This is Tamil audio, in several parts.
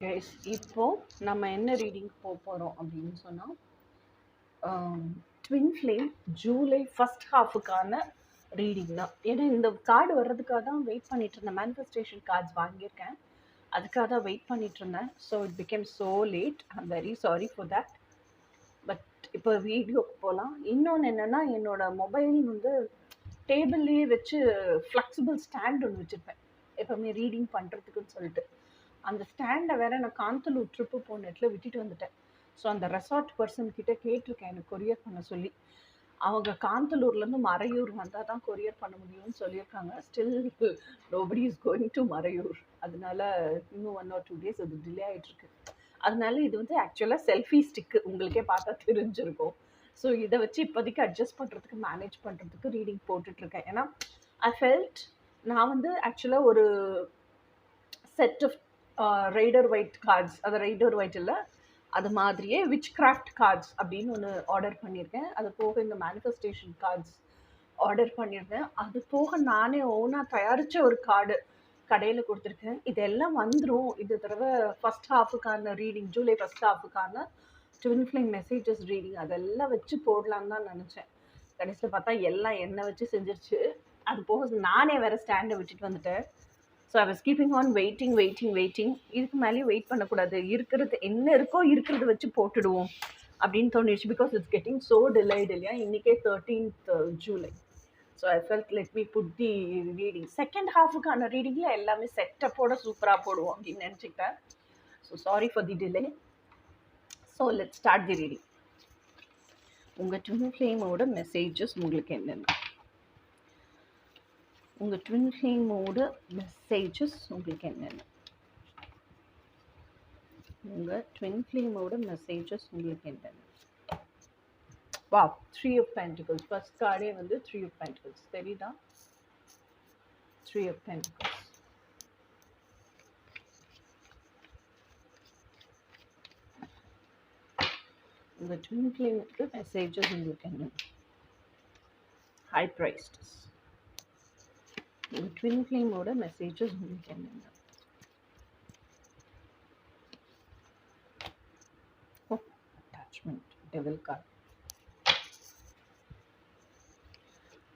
கைஸ், இப்போ நம்ம என்ன ரீடிங் போகிறோம் அப்படின்னு சொன்னால் ட்வின் ஃப்ளேம் ஜூலை ஃபர்ஸ்ட் ஹாஃபுக்கான ரீடிங் தான். ஏன்னா இந்த கார்டு வர்றதுக்காக தான் வெயிட் பண்ணிட்டு இருந்தேன். மேனிஃபெஸ்டேஷன் கார்ட்ஸ் வாங்கியிருக்கேன், அதுக்காக தான் வெயிட் பண்ணிட்டு இருந்தேன். So it became so late. I am very sorry for that. But இப்போ வீடியோக்கு போகலாம். இன்னொன்று என்னென்னா, என்னோட மொபைல் வந்து டேபிள்லேயே வச்சு ஃப்ளெக்சிபிள் ஸ்டாண்ட் ஒன்று வச்சுருப்பேன் எப்போவுமே ரீடிங் பண்ணுறதுக்குன்னு சொல்லிட்டு. அந்த ஸ்டாண்டை வேற நான் காந்தலூர் ட்ரிப்பு போன இடத்துல விட்டுட்டு வந்துட்டேன். ஸோ அந்த ரெசார்ட் பர்சன் கிட்ட கேட்டிருக்கேன் எனக்கு கொரியர் பண்ண சொல்லி. அவங்க காந்தலூர்லேருந்து மறையூர் வந்தால் தான் கொரியர் பண்ண முடியும்னு சொல்லியிருக்காங்க. Still nobody is going to Marayoor. அதனால இன்னும் 1 or 2 days அது டிலே ஆகிட்டுருக்கு. அதனால இது வந்து ஆக்சுவலாக செல்ஃபி ஸ்டிக்கு, உங்களுக்கே பார்த்தா தெரிஞ்சிருக்கும். ஸோ இதை வச்சு இப்போதைக்கு அட்ஜஸ்ட் பண்ணுறதுக்கு, மேனேஜ் பண்ணுறதுக்கு ரீடிங் போட்டுட்ருக்கேன். ஏன்னா ஐ ஃபெல்ட் நான் வந்து ஆக்சுவலாக ஒரு set of Rider White cards, அது ரைடர் ஒயிட் இல்லை, அது மாதிரியே விச் கிராஃப்ட் கார்ட்ஸ் அப்படின்னு ஒன்று ஆர்டர் பண்ணியிருக்கேன். அது போக இந்த மேனிஃபெஸ்டேஷன் கார்ட்ஸ் ஆர்டர் பண்ணியிருக்கேன். அது போக நானே ஓனாக தயாரித்த ஒரு கார்டு கடையில் கொடுத்துருக்கேன். இதெல்லாம் வந்துடும் இந்த தடவை ஃபஸ்ட் ஹாஃபுக்கான ரீடிங், ஜூலை ஃபஸ்ட் ஹாஃபுக்கான ட்வின் ஃப்ளேம் மெசேஜஸ் ரீடிங் அதெல்லாம் வச்சு போடலான்னு தான் நினச்சேன். கடைசியில் பார்த்தா எல்லாம் என்னை வச்சு செஞ்சிருச்சு. அது போக நானே வேறு ஸ்டாண்டை விட்டுட்டு வந்துட்டேன். So I was keeping on waiting. இதுக்கு மேலேயும் வெயிட் பண்ணக்கூடாது, இருக்கிறது என்ன இருக்கோ இருக்கிறத வச்சு போட்டுடுவோம் அப்படின்னு தோணிடுச்சு. Because it's getting so delayed இல்லையா. இன்றைக்கே 13th July. So I felt let me put the reading. Second ஹாஃபுக்கான ரீடிங்கில் எல்லாமே செட்டப்போட சூப்பராக போடுவோம் அப்படின்னு நினச்சிக்கிட்டேன். So sorry for the delay. So let start the reading. உங்கள் ட்வின் ஃப்ளேமோட மெசேஜஸ் உங்களுக்கு என்னென்ன? உங்கள் ட்வின் ஃப்ளேமோட மெசேஜஸ் உங்களுக்கு என்னென்ன? உங்கள் ட்வின் ஃப்ளேமோட மெசேஜஸ் உங்களுக்கு என்னென்ன? வா, 3 of Pentacles. ஃபர்ஸ்ட் கார்டே வந்து 3 of Pentacles. தெரியுதா? 3 of Pentacles. உங்கள் ட்வின் ஃப்ளேமோட மெசேஜஸ் உங்களுக்கு என்னென்ன? High priestess. உங்கள் ட்வின் ஃப்ளேமோட மெசேஜஸ் உங்களுக்கு என்னென்ன? Attachment, devil card.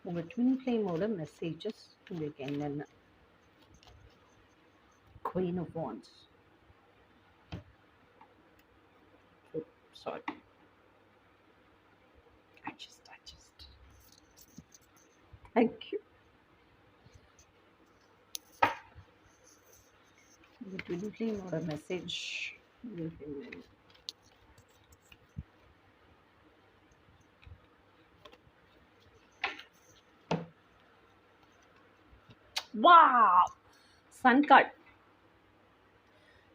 உங்கள் ட்வின் ஃப்ளேமோட மெசேஜஸ் உங்களுக்கு என்னென்ன? Queen of wands. Sorry, adjust. Thank you. The twin flame or a message. Wow! Sun card.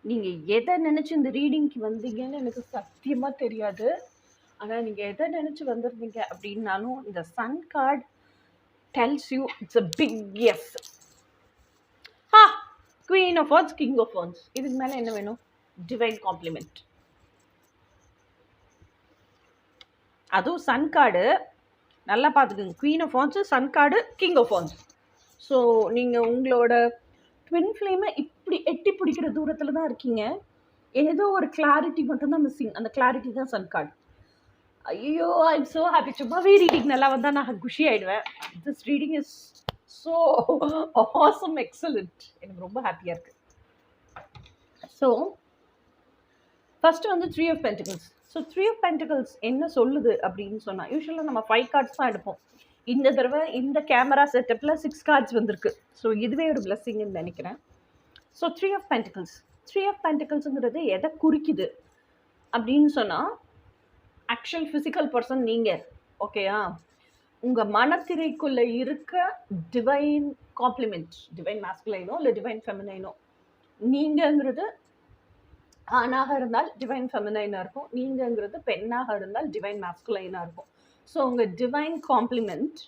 நீங்கள் எதை நினச்சி இந்த ரீடிங்க்கு வந்தீங்கன்னு எனக்கு சத்தியமாக தெரியாது. ஆனால் நீங்கள் எதை நினச்சி வந்திருந்தீங்க அப்படின்னாலும் இந்த sun card tells you it's a big yes. Queen of Wands, King of Wands. இதுக்கு மேலே என்ன வேணும்? Divine compliment. அதுவும் சன் கார்டு நல்லா பார்த்துக்குங்க. Queen of wands, sun card, king of wands. So நீங்கள் உங்களோட ட்வின் ஃப்ளேமை இப்படி எட்டி பிடிக்கிற தூரத்தில் தான் இருக்கீங்க. ஏதோ ஒரு கிளாரிட்டி மட்டும்தான் மிஸ்ஸிங். அந்த கிளாரிட்டி தான் சன் கார்டு. ஐயோ, ஐ எம் ஸோ ஹாப்பி. சும்மாவே ரீடிங் நல்லா வந்தால் நான் குஷி ஆகிடுவேன். This reading is so awesome, excellent. எனக்கு ரொம்ப ஹாப்பியாக இருக்குது. ஸோ ஃபஸ்ட்டு வந்து 3 of Pentacles. So 3 of Pentacles என்ன சொல்லுது அப்படின்னு சொன்னால், யூஸ்வலாக நம்ம 5 cards தான் எடுப்போம். இந்த தடவை இந்த கேமரா செட்டப்பில் 6 cards வந்திருக்கு. ஸோ இதுவே ஒரு பிளெஸ்ஸிங்னு நினைக்கிறேன். So 3 of Pentacles. 3 of Penticlesங்கிறது எதை குறிக்குது அப்படின்னு சொன்னால், ஆக்சுவல் ஃபிசிக்கல் பர்சன் நீங்கள், ஓகேயா? உங்கள் மனத்திரைக்குள்ளே இருக்க டிவைன் காம்ப்ளிமெண்ட், டிவைன் மாஸ்குலைனோ இல்லை டிவைன் ஃபெமினைனோ. நீங்கங்கிறது ஆணாக இருந்தால் டிவைன் ஃபெமினைனாக இருக்கும், நீங்கங்கிறது பெண்ணாக இருந்தால் டிவைன் மாஸ்குலைனாக இருக்கும். ஸோ உங்கள் டிவைன் காம்ப்ளிமெண்ட்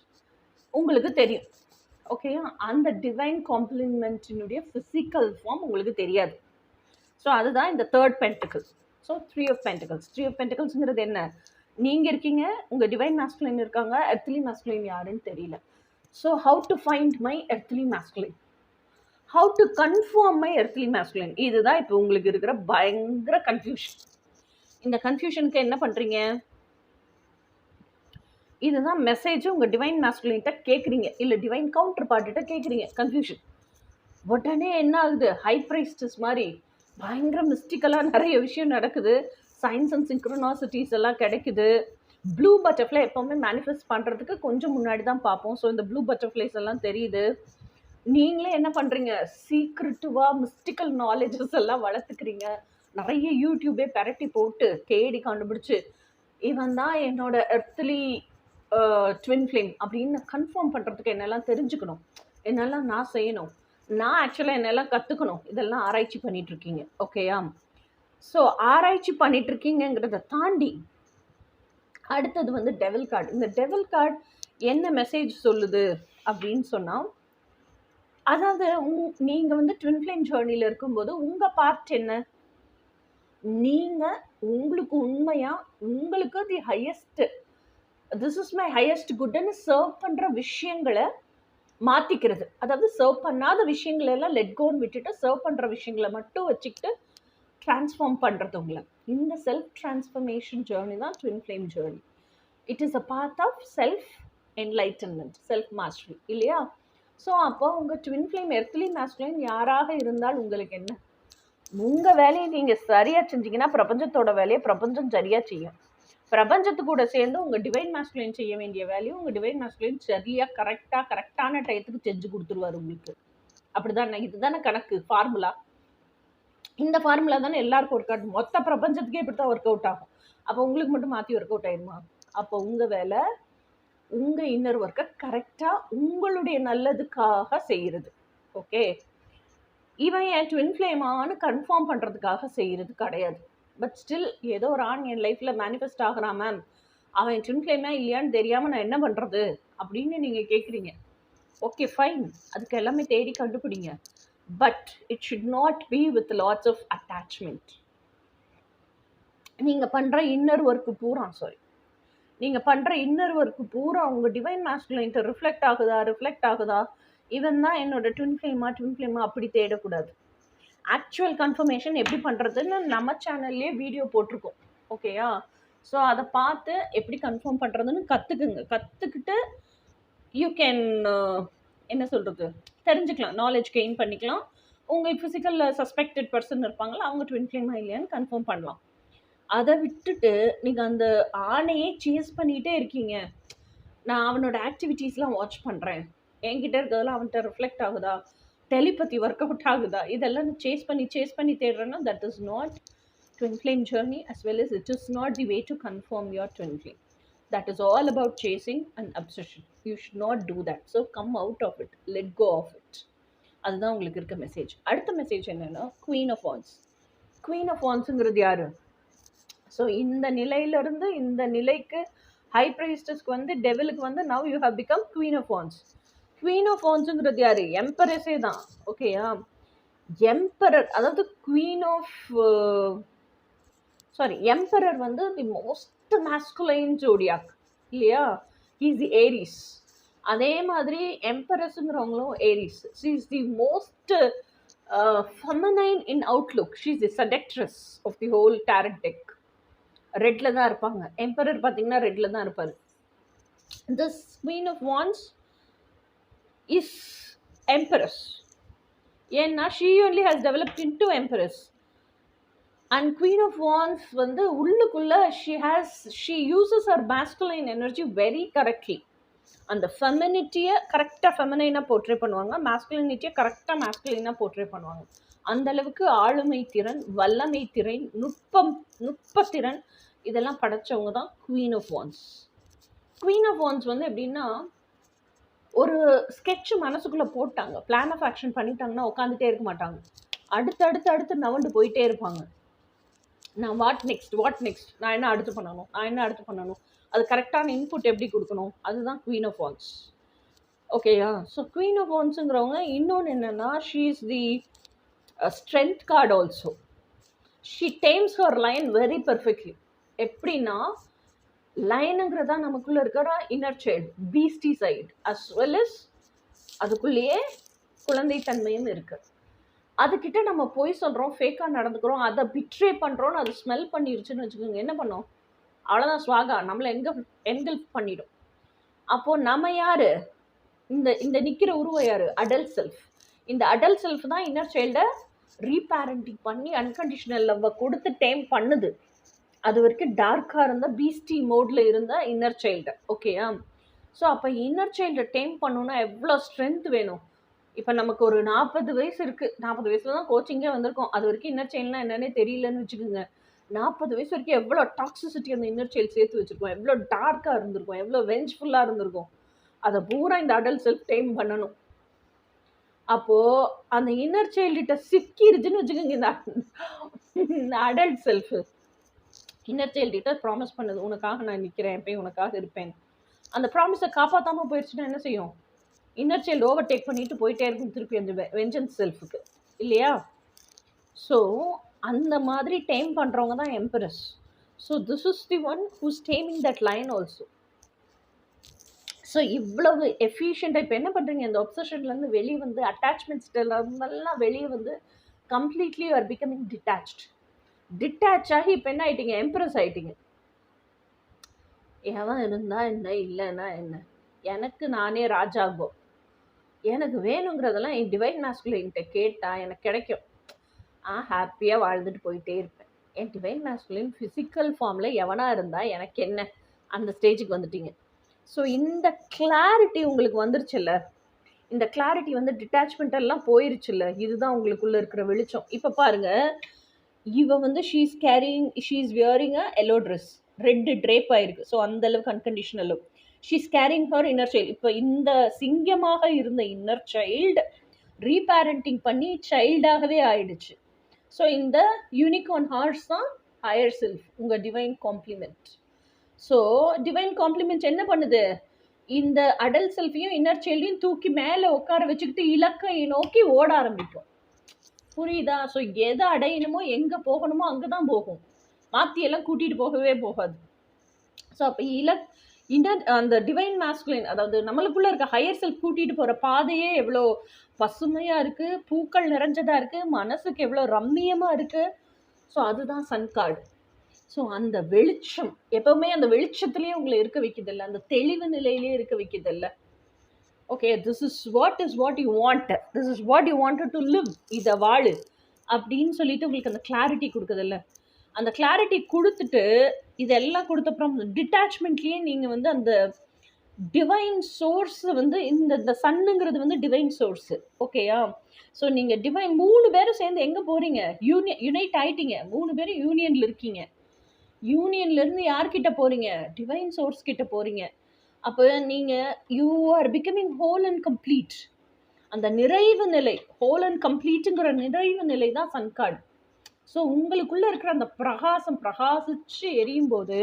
உங்களுக்கு தெரியும், ஓகேயா? அந்த டிவைன் காம்ப்ளிமெண்ட்டினுடைய ஃபிசிக்கல் ஃபார்ம் உங்களுக்கு தெரியாது. ஸோ அதுதான் இந்த 3rd Pentacle. So 3 of Pentacles. 3 of Pentaclesங்கிறது என்ன? நீங்கள் இருக்கீங்க, உங்கள் டிவைன் மாஸ்குலைன் இருக்காங்க, எர்த்லி மாஸ்குலைன் யாருன்னு தெரியல. So how to find my earthly masculine? How to confirm my earthly masculine. இதுதான் இப்போ உங்களுக்கு இருக்கிற பயங்கர கன்ஃபியூஷன். இந்த கன்ஃபியூஷனுக்கு என்ன பண்ணுறீங்க? இதுதான் மெசேஜ் உங்கள் டிவைன் மேஸ்குலின்கிட்ட கேட்குறீங்க, இல்லை டிவைன் கவுண்டர் பார்ட்டிட்ட கேட்குறீங்க. கன்ஃபியூஷன். உடனே என்ன ஆகுது? ஹை பிரைஸ்டஸ் மாதிரி பயங்கர மிஸ்டிக்கலாக நிறைய விஷயம் நடக்குது. சயின்ஸ் அண்ட் சிங்க்ரோனாசிட்டிஸ் எல்லாம் கிடைக்குது. ப்ளூ பட்டர்ஃப்ளை எப்போவுமே மேனிஃபெஸ்ட் பண்ணுறதுக்கு கொஞ்சம் முன்னாடி தான் பார்ப்போம். ஸோ இந்த ப்ளூ பட்டர்ஃப்ளைஸ் எல்லாம் தெரியுது. நீங்களே என்ன பண்ணுறீங்க? சீக்ரெட்டிவாக மிஸ்டிக்கல் நாலேஜஸ் எல்லாம் வளர்த்துக்கிறீங்க. நிறைய யூடியூபே பரட்டி போட்டு தேடி கண்டுபிடிச்சு இவன் தான் என்னோட எர்த்லி ட்வின் ஃப்ளேம் அப்படின்னு கன்ஃபார்ம் பண்ணுறதுக்கு என்னெல்லாம் தெரிஞ்சுக்கணும், என்னெல்லாம் நான் செய்யணும், நான் ஆக்சுவலாக என்னெல்லாம் கற்றுக்கணும், இதெல்லாம் ஆராய்ச்சி பண்ணிகிட்ருக்கீங்க. ஓகேயா? ஸோ ஆராய்ச்சி பண்ணிகிட்ருக்கீங்கிறத தாண்டி அடுத்தது வந்து டெவில் கார்டு. இந்த டெவில் கார்டு என்ன மெசேஜ் சொல்லுது அப்படின்னு சொன்னால், அதாவது நீங்கள் வந்து ட்வின் ஃப்ளேம் ஜேர்னியில் இருக்கும்போது உங்கள் பார்ட் என்ன? நீங்கள் உங்களுக்கு உண்மையாக உங்களுக்கு the highest, this is my highest குட்னு சர்வ் பண்ணுற விஷயங்களை மாற்றிக்கிறது. அதாவது சர்வ் பண்ணாத விஷயங்களை எல்லாம் லெட் கோன்னு விட்டுட்டு சர்வ் பண்ணுற விஷயங்களை மட்டும் வச்சுக்கிட்டு ட்ரான்ஸ்ஃபார்ம் பண்ணுறது உங்களை. இந்த செல்ஃப் ட்ரான்ஸ்ஃபர்மேஷன் ஜேர்னி தான் twin flame journey. It is a part of self enlightenment, self mastery, இல்லையா? ஸோ அப்போ உங்கள் ட்வின் ஃப்ளேம் எர்த்லி மேஸ்குலின் யாராக இருந்தால் உங்களுக்கு என்ன? உங்கள் வேலையை நீங்கள் சரியாக செஞ்சீங்கன்னா பிரபஞ்சத்தோட வேலையை பிரபஞ்சம் சரியாக செய்யும். பிரபஞ்சத்து கூட சேர்ந்து உங்கள் டிவைன் மேஸ்குலின் செய்ய வேண்டிய வேலையும் உங்கள் டிவைன் மேஸ்குலின் சரியாக கரெக்டான டயத்துக்கு செஞ்சு கொடுத்துருவார் உங்களுக்கு. அப்படிதான். இதுதானே கணக்கு, ஃபார்முலா. இந்த ஃபார்முலா தானே எல்லாருக்கும் ஒர்க் அவுட், மொத்த பிரபஞ்சத்துக்கே இப்படி தான் ஒர்க் அவுட் ஆகும். அப்போ உங்களுக்கு மட்டும் மாற்றி ஒர்க் அவுட் ஆயிருமா? அப்போ உங்கள் வேலை உங்கள் இன்னர் ஒர்க்கை கரெக்டாக உங்களுடைய நல்லதுக்காக செய்கிறது. ஓகே, இவன் என் ட்வின் ஃப்ளேமானு கன்ஃபார்ம் பண்ணுறதுக்காக செய்கிறது கிடையாது. பட் ஸ்டில் ஏதோ ஒரு ஆண் என் லைஃப்பில் மேனிஃபெஸ்ட் ஆகிறான் மேம், அவன் என் ட்வின் ஃப்ளேமா இல்லையான்னு தெரியாமல் நான் என்ன பண்ணுறது அப்படின்னு நீங்கள் கேட்குறீங்க. ஓகே ஃபைன், அதுக்கு எல்லாமே தேடி கண்டுபிடிங்க. But it should not be with lots of attachment. நீங்கள் பண்ணுற இன்னர் ஒர்க்கு பூரா உங்கள் டிவைன் மேஸ்குலின்ட்டு ரிஃப்ளெக்ட் ஆகுதா, இவன் தான் என்னோட ட்வின் ஃப்ளேமா அப்படி தேடக்கூடாது. ஆக்சுவல் கன்ஃபர்மேஷன் எப்படி பண்ணுறதுன்னு நம்ம சேனல்லே வீடியோ போட்டிருக்கோம். ஓகேயா? ஸோ அதை பார்த்து எப்படி கன்ஃபார்ம் பண்ணுறதுன்னு கற்றுக்கிட்டு யூ கேன் என்ன சொல்கிறது, தெரிஞ்சுக்கலாம், நாலேஜ் கெயின் பண்ணிக்கலாம். உங்களுக்கு ஃபிசிக்கலில் சஸ்பெக்டட் பர்சன் இருப்பாங்களா, அவங்க ட்வின் ஃப்ளேமா இல்லையான்னு கன்ஃபார்ம் பண்ணலாம். அதை விட்டுட்டு நீங்கள் அந்த ஆணையே சேஸ் பண்ணிகிட்டே இருக்கீங்க. நான் அவனோட ஆக்டிவிட்டீஸ்லாம் வாட்ச் பண்ணுறேன், என்கிட்ட இருக்கிறதெல்லாம் அவன்கிட்ட ரிஃப்ளெக்ட் ஆகுதா, டெலிபதி ஒர்க் அவுட் ஆகுதா, இதெல்லாம் சேஸ் பண்ணி தேடுறேன்னா that is not twin flame journey, as well as it is not the way to confirm your twin flame. That is all about chasing and obsession. You should not do that. So come out of it, let go of it. அதுதான் உங்களுக்கு இருக்க மெசேஜ். அடுத்த மெசேஜ் என்னன்னா queen of wands. Queen of வான்ஸுங்கிறது யாரு? ஸோ இந்த நிலையிலிருந்து இந்த நிலைக்கு ஹை பிரைஸ்டஸ்க்கு வந்து டெவிலுக்கு வந்து now you have become queen of wands. Queen of வான்ஸுங்கிறது யாரு? எம்பரஸே தான். ஓகேயா? எம்பரர், அதாவது குவீன் ஆஃப் எம்பரர் வந்து தி மோஸ்ட் மேஸ்குலைன் ஜோடியாக், இல்லையா? He's the Aries. அதே மாதிரி எம்பரஸ்ங்கிறவங்களும் Aries. She is the most feminine in outlook. She is the seductress of the whole tarot deck. ரெட்டில் தான் இருப்பாங்க. எம்பரர் பார்த்தீங்கன்னா ரெட்டில் தான் இருப்பார். This queen of wands is empress. ஏன்னா she only has developed into empress. And queen of wands வந்து உள்ளுக்குள்ள she uses her masculine energy very correctly. அந்த ஃபெமினிட்டியை கரெக்டாக ஃபெமினைனாக போர்ட்ரே பண்ணுவாங்க, மேஸ்குலினிட்டியை கரெக்டாக மேஸ்குலைனாக போர்ட்ரே பண்ணுவாங்க. அந்த அளவுக்கு ஆளுமை திறன், வல்லமை திறன், நுட்பத்திறன் இதெல்லாம் படைச்சவங்க தான் queen of wands. Queen of wands வந்து எப்படின்னா, ஒரு ஸ்கெட்ச் மனசுக்குள்ளே போட்டாங்க, பிளான் ஆஃப் ஆக்ஷன் பண்ணிட்டாங்கன்னா உட்காந்துட்டே இருக்க மாட்டாங்க. அடுத்து நவண்டு போயிட்டே இருப்பாங்க. நான் வாட் நெக்ஸ்ட், நான் என்ன அடுத்து பண்ணணும், அது கரெக்டான இன்புட் எப்படி கொடுக்கணும், அதுதான் குவீன் ஆஃப் வான்ஸ். ஓகேயா? ஸோ குவீன் ஆஃப் வான்ஸுங்கிறவங்க இன்னொன்று என்னென்னா, she is the strength card also. She tames her lion very perfectly. எப்படின்னா, லைனுங்கிறதா நமக்குள்ளே இருக்கிற inner child, beasty side, as well as அதுக்குள்ளேயே குழந்தைத்தன்மையும் இருக்கு. அதுக்கிட்ட நம்ம பொய் சொல்றோம், ஃபேக்கா நடந்துக்கிறோம், அதை பிட்ரே பண்றோம்னு அது ஸ்மெல் பண்ணிருச்சுன்னு வச்சுக்கோங்க, என்ன பண்ணும்? அவ்வளோதான், ஸ்வாகா, நம்மளை என்கல்ஃப் பண்ணிடும். அப்போ நம்ம யாரு? இந்த இந்த நிக்கிற உருவம் யாரு? Adult self. இந்த அடல்ட் செல்ஃப் தான் இன்னர் சைல்டை ரீபேரண்டிங் பண்ணி அன்கண்டிஷனல் லவ்வை கொடுத்து டேம் பண்ணுது. அது வரைக்கும் டார்க்காக இருந்த பீஸ்டி மோடில் இருந்த இன்னர் சைல்டு. ஓகேயா? ஸோ அப்போ இன்னர் சைல்டை டேம் பண்ணணுன்னா எவ்வளோ ஸ்ட்ரென்த் வேணும்? இப்போ நமக்கு ஒரு 40 வயசு இருக்குது, 40 வயசுல தான் கோச்சிங்கே வந்திருக்கோம், அது வரைக்கும் இன்னர் சைல்டுனா என்னன்னே தெரியலன்னு வச்சுக்கோங்க. 40 வயசு வரைக்கும் எவ்வளோ டாக்ஸிசிட்டி அந்த இன்னர் சைல்டு சேர்த்து வச்சுருக்கோம், எவ்வளோ டார்க்காக இருந்திருக்கும், எவ்வளோ வெஞ்ச்ஃபுல்லாக இருந்திருக்கும். அதை பூரா இந்த அடல்ட் செல்ஃப் டேம் பண்ணணும். அப்போது அந்த இன்னர் சைல்டுகிட்ட சிக்கிருச்சுன்னு வச்சுக்கோங்க இந்த அடல்ட் செல்ஃபு. இன்னர் சைல்டுகிட்ட ப்ராமிஸ் பண்ணுது, உனக்காக நான் நிற்கிறேன், எப்பயும் உனக்காக இருப்பேன். அந்த ப்ராமிஸை காப்பாற்றாமல் போயிடுச்சுன்னா என்ன செய்யும்? இன்னர் சைல்டு ஓவர்டேக் பண்ணிட்டு போயிட்டே இருக்கும் திருப்பி அந்த வெஞ்சன்ஸ் செல்ஃபுக்கு, இல்லையா? ஸோ அந்த மாதிரி டேம் பண்ணுறவங்க தான் empress. So this is the one who's taming that line also. ஸோ இவ்வளவு எஃபிஷியண்ட்டாக இப்போ என்ன பண்ணுறீங்க? இந்த ஒப்சஷன்லேருந்து வெளியே வந்து, அட்டாச்மெண்ட்ஸ்லாம் வெளியே வந்து completely you are becoming detach ஆகி இப்போ என்ன ஆகிட்டீங்க? எம்பரஸ் ஆகிட்டீங்க. எவன் இருந்தா என்ன, இல்லைன்னா என்ன, எனக்கு நானே ராஜாகோ, எனக்கு வேணுங்கிறதெல்லாம் என் டிவைன் மாஸ்குலின்கிட்ட கேட்டால் எனக்கு கிடைக்கும். ஹாப்பியாக வாழ்ந்துட்டு போயிட்டே இருப்பேன். என் டிவைன் மாஸ்குலின் ஃபிசிக்கல் ஃபார்மில் எவனாக இருந்தால் எனக்கு என்ன, அந்த ஸ்டேஜுக்கு வந்துட்டீங்க. ஸோ இந்த கிளாரிட்டி உங்களுக்கு வந்துருச்சுல்ல, இந்த கிளாரிட்டி வந்து டிட்டாச்மெண்ட் எல்லாம் போயிருச்சுல்ல, இதுதான் உங்களுக்குள்ளே இருக்கிற வெளிச்சம். இப்போ பாருங்கள், இவ வந்து she's wearing a yellow dress, red drape ஆயிருக்கு. ஸோ அந்த அளவுக்கு unconditional love. She's carrying her inner child. இப்போ இந்த சிங்கமாக இருந்த இன்னர் சைல்டு ரீபேரண்டிங் பண்ணி சைல்டாகவே ஆயிடுச்சு. ஸோ இந்த யூனிகார்ன் ஹார்ஸ் தான் ஹையர் செல்ஃப், உங்கள் divine complement. So divine complement என்ன பண்ணுது? இந்த அடல்ட் செல்ஃபையும் இன்னர் சைல்டையும் தூக்கி மேலே உட்கார வச்சுக்கிட்டு இலக்கை நோக்கி ஓட ஆரம்பிக்கும். புரியுதா? ஸோ எதை அடையணுமோ, எங்கே போகணுமோ அங்கே தான் போகும், மாற்றியெல்லாம் கூட்டிகிட்டு போகவே போகாது. ஸோ அப்போ இன்னர் அந்த டிவைன் மாஸ்குலின், அதாவது நம்மளுக்குள்ளே இருக்க ஹையர் செல்ஃப் கூட்டிகிட்டு போகிற பாதையே எவ்வளோ பசுமையாக இருக்குது, பூக்கள் நிறைஞ்சதாக இருக்குது, மனசுக்கு எவ்வளோ ரம்மியமாக இருக்குது. ஸோ அதுதான் சன் கார்டு. ஸோ அந்த வெளிச்சம் எப்போவுமே அந்த வெளிச்சத்துலேயே உங்களை இருக்க வைக்கிதில்ல, அந்த தெளிவு நிலையிலே இருக்க வைக்கிதில்ல. Okay, this is what you want, this is what you wanted to live, இதை வாழு அப்படின்னு சொல்லிட்டு உங்களுக்கு அந்த கிளாரிட்டி கொடுக்குதில்ல. அந்த கிளாரிட்டி கொடுத்துட்டு இதெல்லாம் கொடுத்தப்புறம் டிட்டாச்மெண்ட்லேயே நீங்கள் வந்து அந்த டிவைன் சோர்ஸ் வந்து இந்த சன்னுங்கிறது வந்து டிவைன் சோர்ஸு. ஓகேயா? ஸோ நீங்கள் டிவைன் 3 பேரும் சேர்ந்து எங்கே போகிறீங்க? யுனைட் ஆகிட்டீங்க, 3 பேரும் யூனியனில் இருக்கீங்க. யூனியன்லேருந்து யார்கிட்ட போகிறீங்க? டிவைன் சோர்ஸ் கிட்ட போகிறீங்க. அப்போ நீங்கள் you are becoming whole and complete. அந்த நிறைவு நிலை, ஹோல் அண்ட் கம்ப்ளீட்டுங்கிற நிறைவு நிலை தான் சன் கார்டு. ஸோ உங்களுக்குள்ளே இருக்கிற அந்த பிரகாசிச்சு எரியும் போது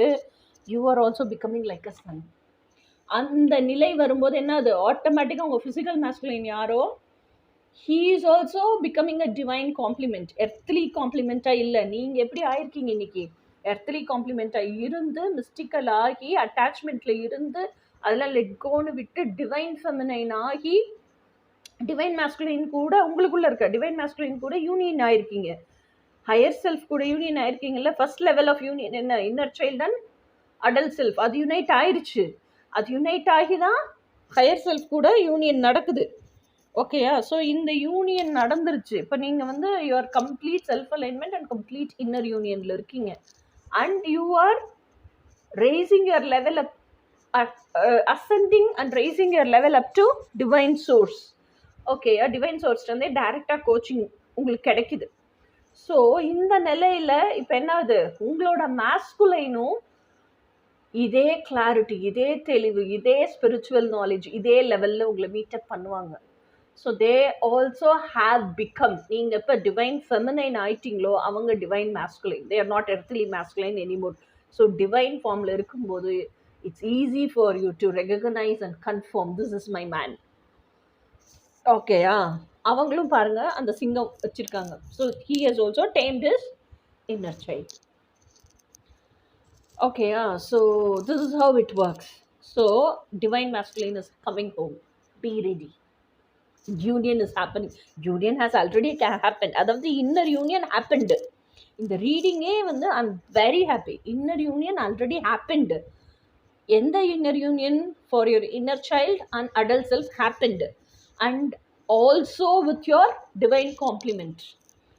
you are also becoming like a sun. அந்த நிலை வரும்போது என்ன, அது ஆட்டோமேட்டிக்காக உங்கள் ஃபிசிக்கல் மாஸ்குலின் யாரோ, he is also becoming a divine compliment. Earthly காம்ப்ளிமெண்ட்டாக இல்லை, நீங்கள் எப்படி ஆயிருக்கீங்க இன்னைக்கு? எர்த்லி காம்ப்ளிமெண்ட்டாக இருந்து மிஸ்டிக்கல் ஆகி அட்டாச்மெண்ட்டில் இருந்து அதெல்லாம் லெட்கோன்னு விட்டு டிவைன் ஃபெமினைன் ஆகி டிவைன் மாஸ்குலின் கூட உங்களுக்குள்ளே இருக்க டிவைன் மாஸ்குலின் கூட யூனியன் ஆயிருக்கீங்க, ஹையர் செல்ஃப் கூட யூனியன் ஆயிருக்கீங்கல்ல. ஃபர்ஸ்ட் லெவல் ஆஃப் யூனியன் என்ன? Inner child and adult self. அது யுனைட் ஆயிடுச்சு. அது யுனைட் ஆகி தான் ஹையர் செல்ஃப் கூட யூனியன் நடக்குது. ஓகேயா? ஸோ இந்த யூனியன் நடந்துருச்சு. இப்போ நீங்கள் வந்து your complete self alignment and complete inner யூனியனில் இருக்கீங்க. And you are raising your level up, ascending and raising your level up to divine source. Okay, divine source வந்து டைரெக்டாக கோச்சிங் உங்களுக்கு கிடைக்குது. ஸோ இந்த நிலையில் இப்போ என்ன ஆகுது? உங்களோட மாஸ்குலைனும் இதே கிளாரிட்டி, இதே தெளிவு, இதே ஸ்பிரிச்சுவல் நாலேஜ், இதே லெவலில் உங்களை மீட்டப் பண்ணுவாங்க. So they also have become, நீங்கள் இப்போ டிவைன் ஃபெமினைன் ஆயிட்டீங்களோ அவங்க divine masculine. They are not earthly masculine anymore. So divine ஃபார்மில் இருக்கும்போது it's easy for you to recognise and confirm this is my man. ஓகேயா? அவங்களும் பாருங்க அந்த சிங்கம் வச்சிருக்காங்க. So he has also tamed his inner child. ஓகேயா? So this is how it works. So divine masculine is coming home. Be ready. union is happening. Union has already happened. அதாவது இன்னர் யூனியன் happened. இந்த ரீடிங்கே வந்து I'm very happy. Inner union already happened. எந்த inner union for your inner child and adult self happened. And also with your divine complement.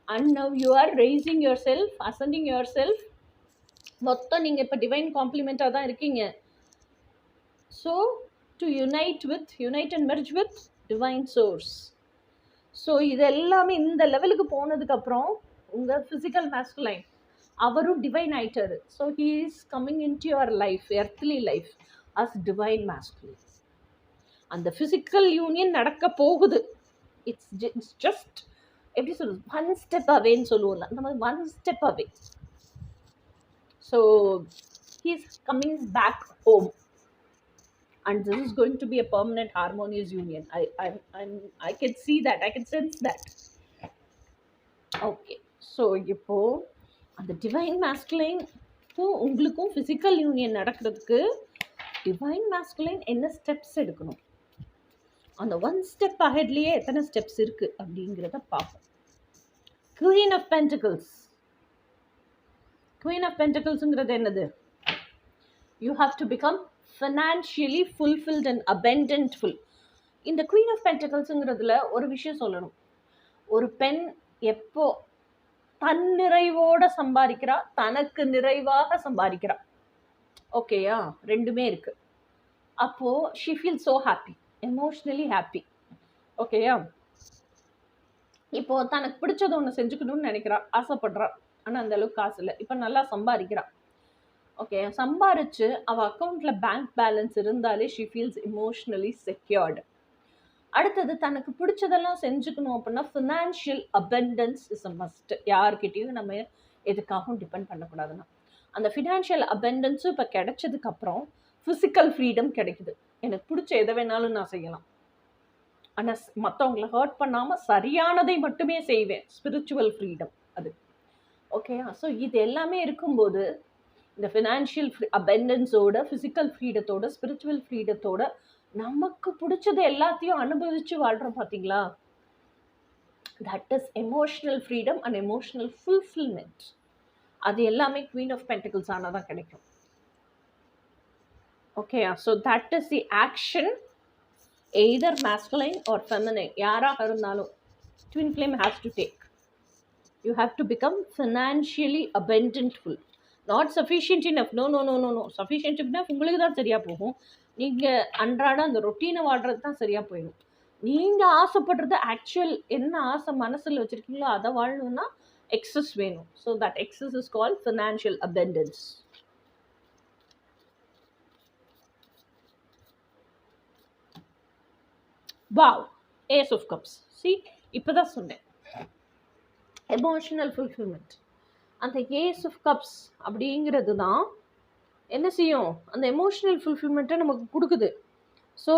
And now you are raising yourself, ascending yourself. மொத்தம் நீங்கள் இப்போ டிவைன் காம்ப்ளிமெண்ட்டாக தான் இருக்கீங்க. So to unite and merge with divine source. So இது எல்லாமே இந்த லெவலுக்கு போனதுக்கப்புறம் உங்கள் ஃபிசிக்கல் மேஸ்குலைன் அவரும் டிவைன் ஆயிட்டாரு. So he is coming in to your life, earthly life as divine masculine. அந்த ஃபிசிக்கல் யூனியன் நடக்க போகுது. இட்ஸ் ஜஸ்ட் எப்படி சொல்லுது, ஒன் ஸ்டெப் அவேன்னு சொல்லுவோம்ல, அந்த மாதிரி one step away. So he is coming back home. And this is going to be a permanent harmonious union. I can see that, I can sense that. Okay, so இப்போ அந்த டிவைன் மேஸ்குலைன் உங்களுக்கும் ஃபிசிக்கல் யூனியன் நடக்கிறதுக்கு டிவைன் மேஸ்குலைன் என்ன ஸ்டெப்ஸ் எடுக்கணும், அந்த ஒன் ஸ்டெப் அஹெட்லேயே எத்தனை ஸ்டெப்ஸ் இருக்குது அப்படிங்கிறத பார்ப்போம். Queen of pentacles. Queen of பென்டிகிள்ஸுங்கிறது என்னது? You have to become financially fulfilled and abundantful. இந்த குவீன் ஆஃப் பென்டிகிள்ஸுங்கிறதுல ஒரு விஷயம் சொல்லணும். ஒரு பெண் எப்போ தன் நிறைவோட சம்பாதிக்கிறா, தனக்கு நிறைவாக சம்பாதிக்கிறா, ஓகேயா, ரெண்டுமே இருக்கு. அப்போ she feels so happy, emotionally happy, ஓகேயா. இப்போ தனக்கு பிடிச்சது ஒன்று செஞ்சுக்கணும்னு நினைக்கிறா, ஆசைப்படுறா, ஆனால் அந்த அளவுக்கு காசு இல்லை. இப்போ நல்லா சம்பாதிக்கிறா, ஓகே, சம்பாரிச்சு அவள் அக்கௌண்ட்டில் பேங்க் பேலன்ஸ் இருந்தாலே ஷீ ஃபீல்ஸ் இமோஷ்னலி செக்யூர்டு. அடுத்தது தனக்கு பிடிச்சதெல்லாம் செஞ்சுக்கணும் அப்படின்னா financial abundance is a must. யார்கிட்டையும் நம்ம எதுக்காகவும் டிபெண்ட் பண்ணக்கூடாதுன்னா அந்த ஃபினான்ஷியல் அபண்டன்ஸும் இப்போ கிடைச்சதுக்கப்புறம் ஃபிசிக்கல் ஃப்ரீடம் கிடைக்குது. எனக்கு பிடிச்ச எதை வேணாலும் நான் செய்யலாம், ஆனால் மற்றவங்களை ஹர்ட் பண்ணாமல் சரியானதை மட்டுமே செய்வேன். ஸ்பிரிச்சுவல் ஃப்ரீடம் அது, ஓகேயா. ஸோ இது எல்லாமே இருக்கும்போது இந்த ஃபினான்ஷியல் அபண்டன்ஸோட, ஃபிசிக்கல் ஃப்ரீடத்தோட, ஸ்பிரிச்சுவல் ஃப்ரீடத்தோட நமக்கு பிடிச்சது எல்லாத்தையும் அனுபவிச்சு வாழ்கிறோம் பார்த்தீங்களா. That is emotional freedom and emotional fulfilment. அது எல்லாமே குவீன் ஆஃப் பென்டிகிள்ஸ் ஆனால் தான் கிடைக்கும், okay. So that is the action either masculine or feminine யாராக இருந்தாலும் twin flame has to take. You have to become financially abundantful. Not sufficient enough. No no no no no sufficient enough உங்களுக்கு தான் சரியாக போகும். நீங்கள் அன்றாட அந்த ரொட்டீனை வாழ்கிறது தான் சரியாக போயிடும். நீங்கள் ஆசைப்படுறது ஆக்சுவல் என்ன ஆசை மனசில் வச்சுருக்கீங்களோ அதை வாழணும்னா எக்ஸஸ் வேணும். So that access is called financial abundance. Wow, ace of cups. See, இப்போ தான் சொன்னேன் எமோஷனல் ஃபுல்ஃபில்மெண்ட். அந்த ஏஸ் ஆஃப் கப்ஸ் அப்படிங்கிறது தான் என்ன செய்யும், அந்த எமோஷனல் ஃபுல்ஃபில்மெண்ட்டை நமக்கு கொடுக்குது. ஸோ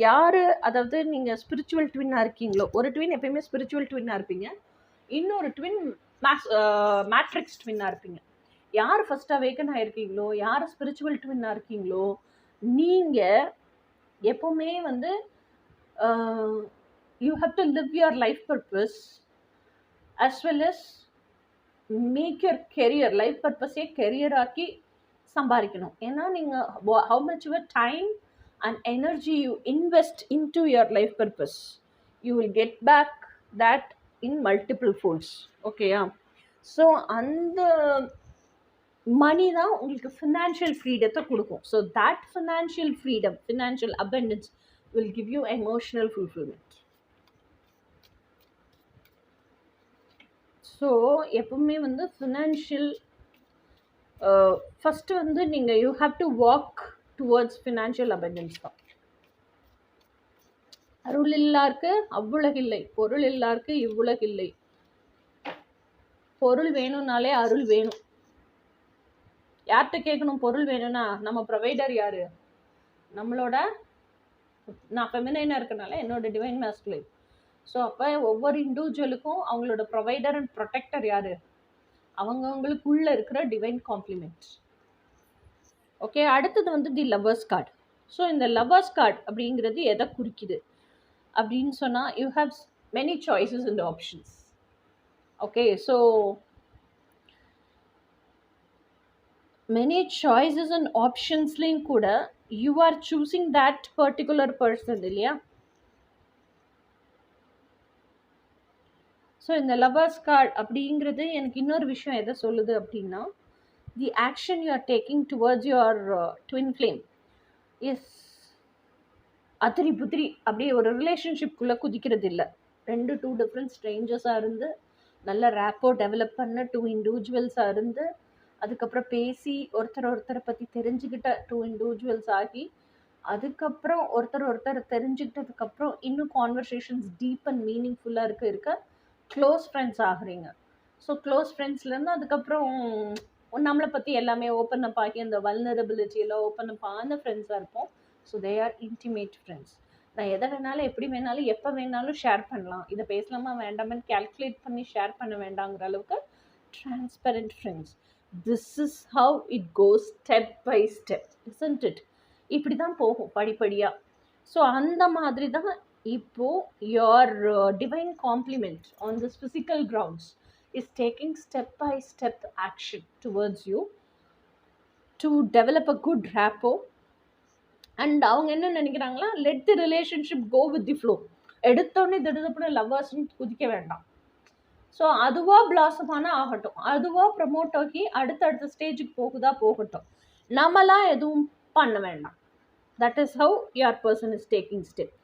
யார், அதாவது நீங்கள் ஸ்பிரிச்சுவல் ட்வின்னாக இருக்கீங்களோ, ஒரு ட்வின் எப்பயுமே ஸ்பிரிச்சுவல் ட்வின்னாக இருப்பீங்க, இன்னொரு ட்வின் மேட்ரிக்ஸ் ட்வின்னாக இருப்பீங்க. யார் ஃபர்ஸ்ட் அவேக்கன் ஆகிருக்கீங்களோ, யார் ஸ்பிரிச்சுவல் ட்வின்னாக இருக்கீங்களோ, நீங்கள் எப்போவுமே வந்து you have to live your life purpose as well as make your career, life பர்பஸே கெரியர் ஆக்கி சம்பாதிக்கணும். ஏன்னா நீங்கள் how much your time and energy you invest in to your life purpose, you will get back that in multiple folds, ஓகேயா. ஸோ அந்த மணி தான் உங்களுக்கு ஃபினான்ஷியல் ஃப்ரீடத்தை கொடுக்கும். So that financial freedom, financial abundance will give you emotional fulfilment. So எப்பவுமே வந்து ஃபினான்ஷியல் ஃபஸ்ட்டு வந்து நீங்கள் you have to walk towards financial abundance தான். அருள் இல்லாருக்கு அவ்வுலகில்லை, பொருள் இல்லாருக்கு இவ்வுலகில்லை. பொருள் வேணும்னாலே அருள் வேணும். யார்கிட்ட கேட்கணும் பொருள் வேணும்னா? நம்ம ப்ரொவைடர் யார்? நம்மளோட, நான் ஃபெமினைனாக இருக்கனால என்னோட டிவைன் மேஸ்குலைன். ஸோ அப்போ ஒவ்வொரு இண்டிவிஜுவலுக்கும் அவங்களோட ப்ரொவைடர் அண்ட் ப்ரொடெக்டர் யார்? அவங்கவுங்களுக்குள்ளே இருக்கிற டிவைன் காம்ப்ளிமெண்ட். ஓகே, அடுத்தது வந்து தி லவ்வர்ஸ் கார்டு. ஸோ இந்த லவ்வர்ஸ் கார்டு அப்படிங்கிறது எதை குறிக்குது? அப்படின்னு சொன்னால் you have many choices and options. Okay, so many choices and ஆப்ஷன்ஸ்லேயும் கூட you are choosing that particular person இல்லையா? ஸோ இந்த லவர்ஸ் கார்டு அப்படிங்கிறது எனக்கு இன்னொரு விஷயம் எதை சொல்லுது அப்படின்னா, the action you are taking towards your twin flame is அதிரி புத்திரி அப்படியே ஒரு ரிலேஷன்ஷிப்குள்ளே குதிக்கிறது இல்லை. 2 டிஃப்ரெண்ட் ஸ்ட்ரேஞ்சர்ஸாக இருந்து நல்ல ரேப்போ டெவலப் பண்ண 2 இண்டிவிஜுவல்ஸாக இருந்து அதுக்கப்புறம் பேசி ஒருத்தரை பற்றி தெரிஞ்சுக்கிட்ட 2 இண்டிவிஜுவல்ஸ் ஆகி அதுக்கப்புறம் ஒருத்தர் தெரிஞ்சுக்கிட்டதுக்கப்புறம் இன்னும் கான்வர்சேஷன்ஸ் டீப் அண்ட் மீனிங்ஃபுல்லாக இருக்க க்ளோஸ் ஃப்ரெண்ட்ஸ் ஆகுறீங்க. ஸோ க்ளோஸ் ஃப்ரெண்ட்ஸ்லேருந்து அதுக்கப்புறம் நம்மளை பற்றி எல்லாமே ஓப்பன் அப் ஆகி அந்த வல்னரபிலிட்டி எல்லாம் ஓப்பன் அப் ஆன ஃப்ரெண்ட்ஸாக இருப்போம். So they are intimate friends. நான் எதை வேணாலும் எப்படி வேணாலும் எப்போ வேணாலும் ஷேர் பண்ணலாம், இதை பேசலாமா வேண்டாமன்னு கேல்குலேட் பண்ணி ஷேர் பண்ண வேண்டாங்கிற அளவுக்கு transparent friends. This is how it goes step by step, isn't it? இப்படி தான் போகும் படிப்படியாக. ஸோ அந்த மாதிரி தான் இப்போது your divine complement on this physical grounds is taking step by step action towards you to develop a good rapport. And அவங்க என்ன நினைக்கிறாங்களா, let the relationship go with the flow. எடுத்தோடனே திடீர்னு லவ்வர்ஸ்ன்னு குதிக்க வேண்டாம். ஸோ அதுவாக பிளாசமான ஆகட்டும், அதுவாக ப்ரமோட் ஆகி அடுத்தடுத்த ஸ்டேஜுக்கு போகட்டும், நம்மளாம் எதுவும் பண்ண வேண்டாம். That is how your person is taking step.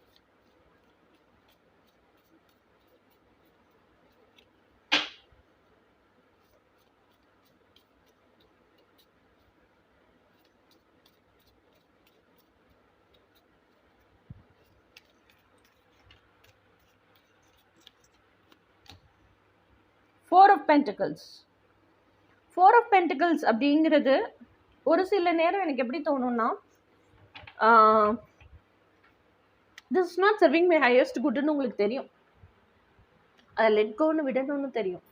Four of pentacles அப்படிங்கிறது ஒரு சில நேரம் எனக்கு எப்படி தோணும்னா, this is not serving my highest குட்னு உங்களுக்கு தெரியும். அதை லெட் கோன்னு விடணும்னு தெரியும்.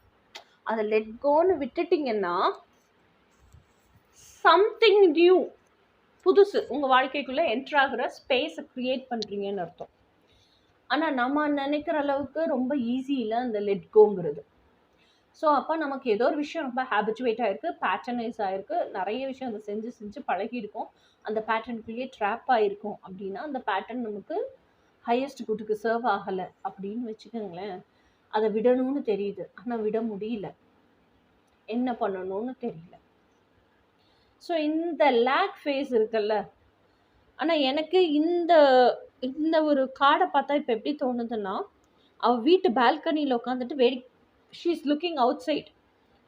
அதை லெட் கோன்னு விட்டுட்டிங்கன்னா சம்திங் நியூ, புதுசு உங்கள் வாழ்க்கைக்குள்ளே என்ட்ராகிற ஸ்பேஸை க்ரியேட் பண்ணுறீங்கன்னு அர்த்தம். ஆனால் நம்ம நினைக்கிற அளவுக்கு ரொம்ப ஈஸி இல்லை அந்த லெட் கோங்கிறது. ஸோ அப்போ நமக்கு ஏதோ ஒரு விஷயம் ரொம்ப ஹேபிச்சுவேட் ஆகிருக்கு, பேட்டர்னைஸ் ஆகிருக்கு, நிறைய விஷயம் அதை செஞ்சு பழகியிருக்கோம், அந்த பேட்டர்னுக்குள்ளேயே ட்ராப் ஆகிருக்கும். அப்படின்னா அந்த பேட்டர்ன் நமக்கு ஹையஸ்ட் குட்டுக்கு சர்வ் ஆகலை அப்படின்னு வச்சுக்கோங்களேன். அதை விடணும்னு தெரியுது, ஆனால் விட முடியல, என்ன பண்ணணும்னு தெரியல. ஸோ இந்த லேக் ஃபேஸ் இருக்குல்ல. ஆனால் எனக்கு இந்த ஒரு கார்டை பார்த்தா இப்போ எப்படி தோணுதுன்னா, அவள் வீட்டு பால்கனியில் உட்காந்துட்டு she is looking outside.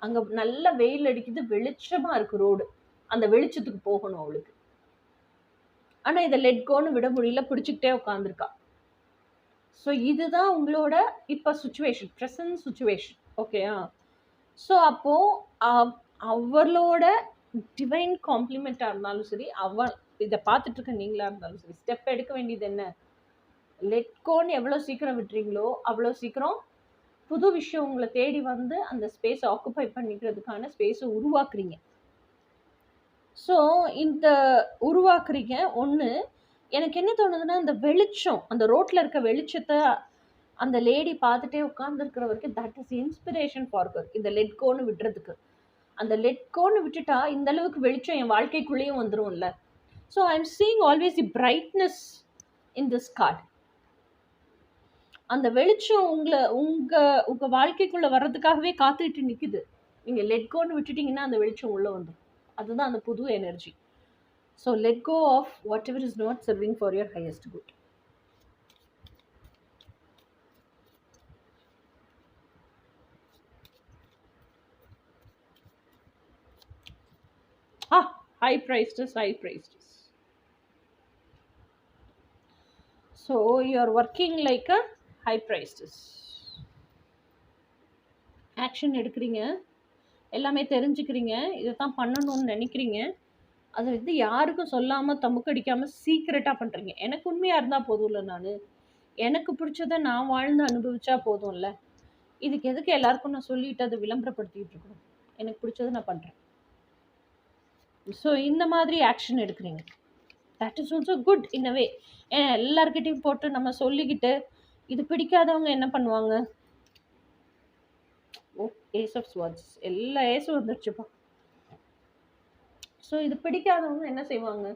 அங்கே நல்ல வெயில் அடிக்குது, வெளிச்சமாக இருக்குது ரோடு, அந்த வெளிச்சத்துக்கு போகணும் அவளுக்கு. ஆனால் இதை லெட் கோன்னு விட முடியல, பிடிச்சிக்கிட்டே உட்காந்துருக்கா. ஸோ இதுதான் உங்களோட இப்போ சுச்சுவேஷன், ப்ரெசன்ட் சுச்சுவேஷன். ஓகேயா? ஸோ அப்போது அவளோட டிவைன் காம்ப்ளிமெண்ட்டாக இருந்தாலும் சரி, இதை பார்த்துட்டு இருக்க நீங்களாக இருந்தாலும் சரி, ஸ்டெப் எடுக்க வேண்டியது என்ன? லெட் கோன்னு எவ்வளோ சீக்கிரம் விட்டுறீங்களோ அவ்வளோ சீக்கிரம் புது விஷயம் உங்களை தேடி வந்து அந்த ஸ்பேஸை ஆக்குப்பை பண்ணிக்கிறதுக்கான ஸ்பேஸை உருவாக்குறீங்க. ஸோ இந்த உருவாக்குறீங்க. ஒன்று எனக்கு என்ன தோணுதுன்னா, அந்த வெளிச்சம், அந்த ரோட்டில் இருக்க வெளிச்சத்தை அந்த லேடி பார்த்துட்டே உட்காந்துருக்கிற வரைக்கும் that is inspiration for her. இந்த லெட் கோன்னு விட்டுறதுக்கு, அந்த லெட் கோன்னு விட்டுட்டா இந்த அளவுக்கு வெளிச்சம் என் வாழ்க்கைக்குள்ளேயும் வந்துடும்ல. So I am seeing always the brightness in this card. அந்த வெளிச்சம் உங்கள் வாழ்க்கைக்குள்ளே வர்றதுக்காகவே காத்துக்கிட்டு நிற்குது. நீங்கள் லெட் கோன்னு விட்டுட்டிங்கன்னா அந்த வெளிச்சம் உள்ளே வந்துடும். அதுதான் அந்த புது energy. So let go of whatever is not serving for your highest good. High priestess. So you are working like a high priestess. Action எடுக்கிறீங்க, எல்லாமே தெரிஞ்சுக்கிறீங்க, இதை தான் பண்ணணும்னு நினைக்கிறீங்க. அதை வந்து யாருக்கும் சொல்லாமல் தமுக்கடிக்காமல் சீக்ரெட்டாக பண்ணுறீங்க. எனக்கு உண்மையாக இருந்தால் போதும்ல, நான் எனக்கு பிடிச்சதை நான் வாழ்ந்து அனுபவிச்சா போதும்ல. இதுக்கு எதுக்கு எல்லாருக்கும் நான் சொல்லிட்டு அதை விளம்பரப்படுத்திட்டு இருக்கணும்? எனக்கு பிடிச்சதை நான் பண்ணுறேன். ஸோ இந்த மாதிரி ஆக்ஷன் எடுக்கிறீங்க. That is also good in a way. எல்லார்கிட்டையும் போட்டு நம்ம சொல்லிக்கிட்டு இது பிடிக்காதவங்க என்ன பண்ணுவாங்க? ஓ, ஏஸ் ஆஃப் ஸ்வார்ட்ஸ், எல்லா ஏஸும் வந்துருச்சுப்பா. ஸோ இது பிடிக்காதவங்க என்ன செய்வாங்க?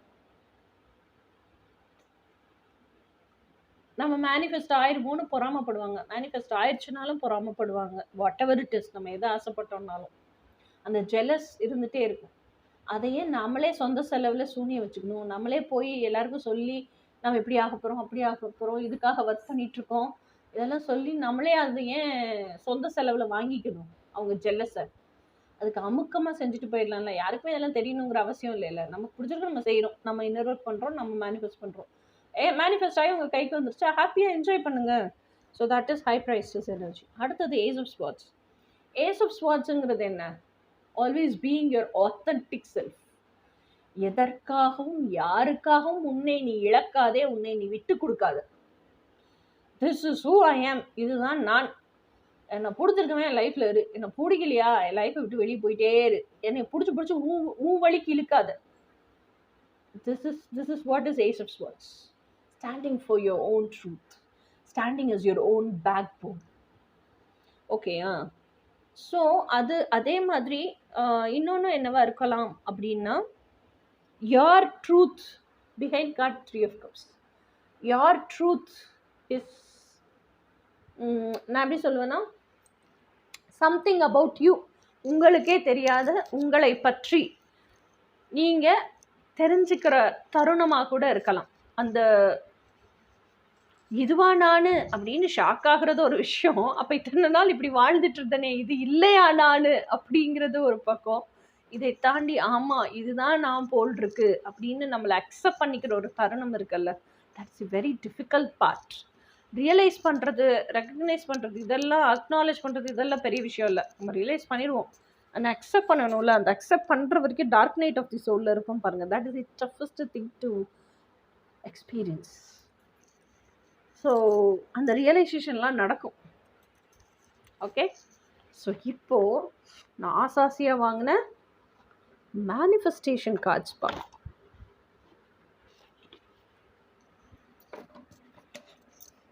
நம்ம மேனிஃபெஸ்ட் ஆயிருமோன்னு பொறாமப்படுவாங்க. மேனிஃபெஸ்ட் ஆயிடுச்சுனாலும் பொறாமப்படுவாங்க. வாட் எவர் இட் இஸ், நம்ம எதை ஆசைப்பட்டோம்னாலும் அந்த ஜெலஸ் இருந்துட்டே இருக்கும். அதையே நம்மளே சொந்த செலவில் சூனியம் வச்சுக்கணும், நம்மளே போய் எல்லாருக்கும் சொல்லி நம்ம இப்படி ஆக போகிறோம், அப்படி ஆக போகிறோம், இதுக்காக ஒர்க் பண்ணிகிட்ருக்கோம், இதெல்லாம் சொல்லி நம்மளே அது ஏன் சொந்த செலவில் வாங்கிக்கணும் அவங்க ஜெல்லஸை? அதுக்கு அமுக்கமாக செஞ்சுட்டு போயிடலாம்ல. யாருக்குமே இதெல்லாம் தெரியணுங்கிற அவசியம் இல்லைல்ல. நமக்கு பிடிச்சிருக்கு, நம்ம செய்கிறோம், நம்ம இன்னர் ஒர்க் பண்ணுறோம், நம்ம மேனிஃபெஸ்ட் பண்ணுறோம். மேனிஃபெஸ்ட் ஆகி உங்கள் கைக்கு வந்துருச்சா, ஹாப்பியாக என்ஜாய் பண்ணுங்கள். So that is high priceless energy. அடுத்தது ace of swords. Ace of ஸ்வார்ட்ஸுங்கிறது என்ன? Always being your authentic self. எதற்காகவும் யாருக்காகவும் உன்னை நீ இழக்காதே, உன்னை நீ விட்டு கொடுக்காத. திஸ் இஸ் ஹூ ஐ ஆம், இதுதான் நான். என்னை பிடிச்சிருக்கவே என் லைஃப்பில் இரு, என்னை பிடிக்கலையா என் லைஃப்பை விட்டு வெளியே போயிட்டே இரு, என்னை பிடிச்சி ஊ வழிக்கு இழுக்காத. This is what is Ace of Swords. Standing for your own truth. Standing as your own backbone. Okay, so அதே மாதிரி இன்னொன்று என்னவா இருக்கலாம் அப்படின்னா, your truth behind God 3 of Cups. Your truth is, நான் எப்படி சொல்லுவேன்னா, சம்திங் அபவுட் யூ, உங்களுக்கே தெரியாத உங்களை பற்றி நீங்கள் தெரிஞ்சுக்கிற தருணமாக கூட இருக்கலாம். அந்த இதுவா நான் அப்படின்னு ஷாக் ஆகிறது ஒரு விஷயம். அப்போ இத்தனை நாள் இப்படி வாழ்ந்துட்டு இருந்தனே, இது இல்லையா நான் அப்படிங்கிறது ஒரு பக்கம். இதை தாண்டி ஆமாம் இதுதான் நான் போல் இருக்கு அப்படின்னு நம்மளை அக்செப்ட் பண்ணிக்கிற ஒரு தருணம் இருக்குல்ல, that's a very difficult part. Realise பண்ணுறது, ரெக்கக்னைஸ் பண்ணுறது, இதெல்லாம் அக்னாலேஜ் பண்ணுறது, இதெல்லாம் பெரிய விஷயம் இல்லை. நம்ம ரியலைஸ் பண்ணிடுவோம், அந்த அக்செப்ட் பண்ணணும்ல. அந்த அக்செப்ட் பண்ணுற வரைக்கும் டார்க் நைட் ஆஃப் தி சோலில் இருக்கும் பாருங்கள். That is the toughest thing to experience. So அந்த ரியலைசேஷன்லாம் நடக்கும். ஓகே, ஸோ இப்போது நான் ஆசாசியாக வாங்கின மேனிஃபெஸ்டேஷன் கார்ட்ஸ் பா.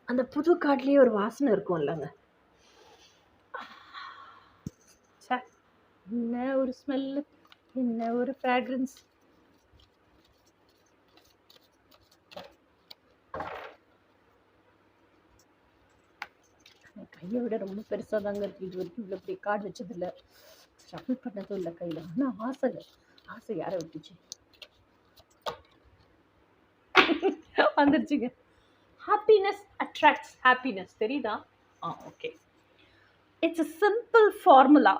அந்த புது கார்ட்லேயே ஒரு வாசனை இருக்கும் இல்லைங்க, என்ன ஒரு ஸ்மெல்லு, என்ன ஒரு ஃப்ராக்ரன்ஸ். கையை விட ரொம்ப பெருசாக தாங்க இருக்குது. இது வரைக்கும் இவ்வளோ பெரிய கார்டு வச்சதில்லை, ஷஃபிள் பண்ணதும் இல்லை கையில். ஆனால் ஆசை யாரை விட்டுச்சு, வந்துருச்சுங்க. ஹாப்பினஸ் அட்ராக்ட்ஸ் ஹாப்பினஸ், தெரியுதா? Okay, it's a simple formula.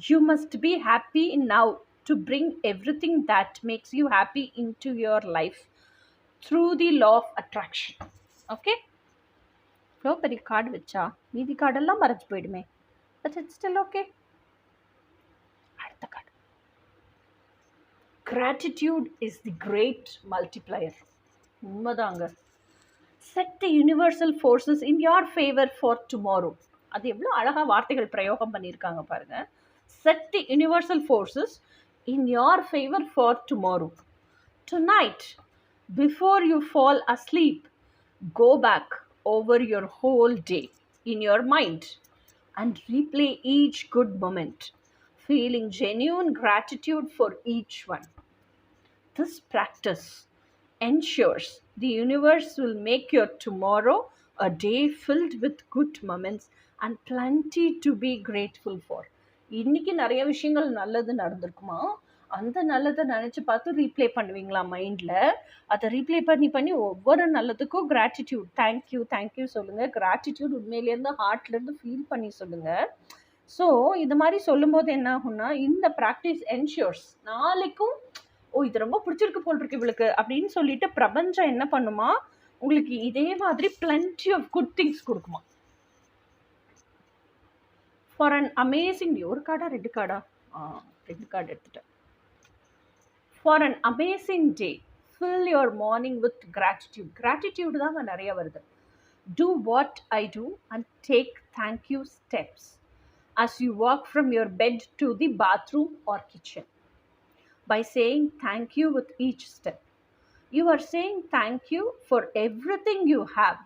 You must be happy now to bring everything that makes you happy into your life through the law of attraction. Okay, இவ்வளோ பெரிய கார்டு வச்சா மீதி கார்டெல்லாம் மறைச்சு போயிடுமே, பட் இட்ஸ் ஸ்டில் ஓகே. அடுத்த card, gratitude is the great multiplier. உண்மைதாங்க. set the universal forces in your favor for tomorrow. அது எவ்வளோ அழகாக வார்த்தைகள் பிரயோகம் பண்ணியிருக்காங்க பாருங்க. set the universal forces in your favor for tomorrow. Tonight, before you fall asleep, go back over your whole day in your mind and replay each good moment, feeling genuine gratitude for each one. This practice ensures the universe will make your tomorrow a day filled with good moments and plenty to be grateful for. இன்னைக்கு நிறைய விஷயங்கள் நல்லது நடந்திருக்குமா, அந்த நல்லதை நினச்சி பார்த்து ரீப்ளே பண்ணுவீங்களா மைண்டில். அதை ரீப்ளே பண்ணி ஒவ்வொரு நல்லதுக்கும் கிராட்டிடியூட், தேங்க்யூ சொல்லுங்கள். கிராட்டிடியூட் உண்மையிலேருந்து ஹார்ட்லேருந்து ஃபீல் பண்ணி சொல்லுங்கள். ஸோ இது மாதிரி சொல்லும்போது என்ன ஆகும்னா, இந்த ப்ராக்டிஸ் என்ஷூர்ஸ் நாளைக்கும் இது ரொம்ப பிடிச்சிருக்கு போல் இருக்கு இவளுக்கு அப்படின்னு சொல்லிட்டு பிரபஞ்சம் என்ன பண்ணுமா, உங்களுக்கு இதே மாதிரி plenty of good things கொடுக்குமா. ஃபார் அன் அமேசிங் டே, ஒரு கார்டா ரெண்டு கார்டா, ரெண்டு கார்டு எடுத்துட்டேன். For an amazing day, fill your morning with gratitude. gratitude தாங்க நிறைய வருது. Do what I do and take thank you steps as you walk from your bed to the bathroom or kitchen. By saying thank you with each step, you are saying thank you for everything you have,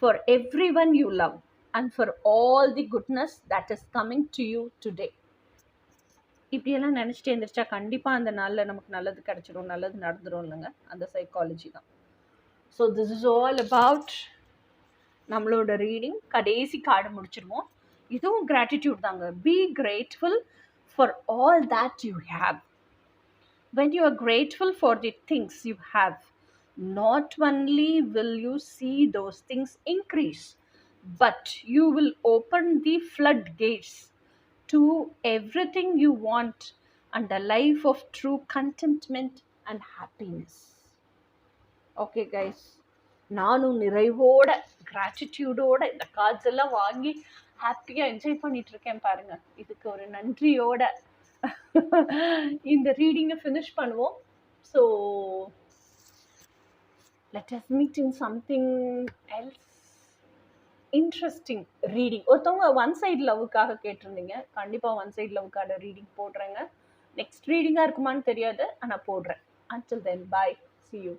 for everyone you love and for all the goodness that is coming to you today. இப்படியெல்லாம் நினச்சிட்டு எழுந்திரிச்சா கண்டிப்பாக அந்த நாளில் நமக்கு நல்லது கிடச்சிரும், நல்லது நடந்துடும் இல்லைங்க. அந்த சைக்காலஜி தான். So this is all about நம்மளோட ரீடிங். கடைசி கார்டு முடிச்சிருவோம். இதுவும் கிராட்டிடியூட் தாங்க. Be grateful for all that you have. When you are grateful for the things you have, not only will you see those things increase, but you will open the floodgates to everything you want and a life of true contentment and happiness. Okay guys, நானும் நிறைவோட கிராட்டிடியூடோட இந்த கார்ட்ஸ் எல்லாம் வாங்கி ஹாப்பியாக என்ஜாய் பண்ணிட்டு இருக்கேன் பாருங்க. இதுக்கு ஒரு நன்றியோட இந்த ரீடிங்கை ஃபினிஷ் பண்ணுவோம். So let us meet in something else interesting reading. ஒருத்தவங்க ஒன் சைட் லவ்வுக்காக கேட்டிருந்தீங்க. கண்டிப்பாக ஒன் சைட் லவ்வுக்கான ரீடிங் போடுறேங்க. நெக்ஸ்ட் ரீடிங்காக இருக்குமான்னு தெரியாது, ஆனால் போடுறேன். Until then, bye. See you.